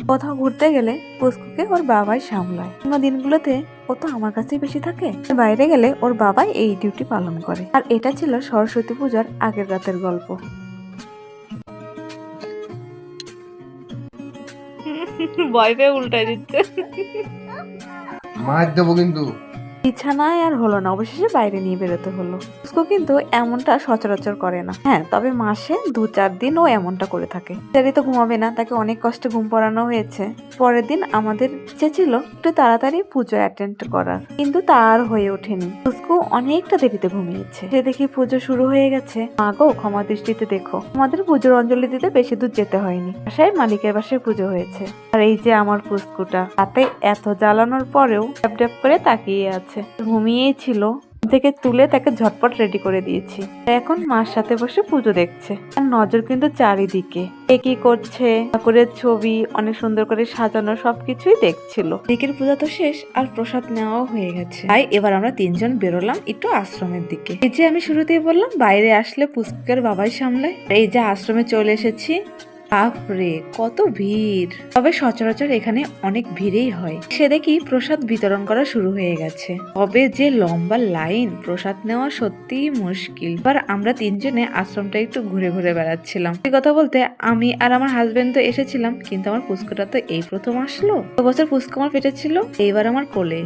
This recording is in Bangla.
কোথাও ঘুরতে গেলে পুস্কুকে ওর বাবাই সামলায়। অন্য দিনগুলোতে ও তো আমার কাছেই বেশি থাকে। বাইরে গেলে ওর বাবাই এই ডিউটি পালন করে। আর এটা ছিল সরস্বতী পূজার আগের রাতের গল্প। ভয় পেয়ে উল্টাই দিচ্ছে। মার দেবো কিন্তু। বিছানায় আর হলো না, অবশেষে বাইরে নিয়ে বেরোতে হলো। পুস্কু কিন্তু এমনটা সচরাচর করে না। হ্যাঁ, তবে মাসে 2-4 দিন ও এমনটা করে থাকে। তারই তো ঘুমাবে না, তাকে অনেক কষ্টে ঘুম পড়ানো হয়েছে। পরের দিন আমাদের ইচ্ছে ছিল একটু তাড়াতাড়ি পুজো অ্যাটেন্ড করার, কিন্তু তার হয়ে ওঠেনি। পুস্কু অনেকটা দেরিতে ঘুমিয়েছে। সে দেখি পুজো শুরু হয়ে গেছে। মা গো, ক্ষমা দৃষ্টিতে দেখো, আমাদের পুজোর অঞ্জলি দিতে বেশি দূর যেতে হয়নি। বাসায় মালিকের বাসায় পুজো হয়েছে। আর এই যে আমার পুস্কুটা, তাতে এত জ্বালানোর পরেও ড্যাব ড্যাব করে তাকিয়ে আছে। ঘুমিয়েই ছিল, থেকে তুলে তাকে ঝটপট রেডি করে দিয়েছি। এখন মার সাথে বসে পুজো দেখছে। আর নজর কিন্তু চারিদিকে, কে কি করছে, ঠাকুরের ছবি অনেক সুন্দর করে সাজানো, সবকিছুই দেখছিল। দিকের পূজা তো শেষ, আর প্রসাদ নেওয়াও হয়ে গেছে। তাই এবার আমরা 3জন বেরোলাম একটু আশ্রমের দিকে। এই যে আমি শুরুতেই বললাম বাইরে আসলে পুস্কুকের বাবাই সামলায়। এই যে আশ্রমে চলে এসেছি। বাপরে কত ভিড়! তবে সচরাচর এখানে অনেক ভিড়ই হয়। সে দেখি প্রসাদ বিতরণ করা শুরু হয়ে গেছে। তবে যে লম্বা লাইন, প্রসাদ নেওয়া সত্যিই মুশকিল। এবার আমরা 3জনে আশ্রমটা একটু ঘুরে ঘুরে বেড়াচ্ছিলাম। এই কথা বলতে আমি আর আমার হাজবেন্ড তো এসেছিলাম, কিন্তু আমার পুস্কুটা তো এই প্রথম আসলো। 2 বছর পুস্কু আমার পেটে ছিল, এইবার আমার কোলে।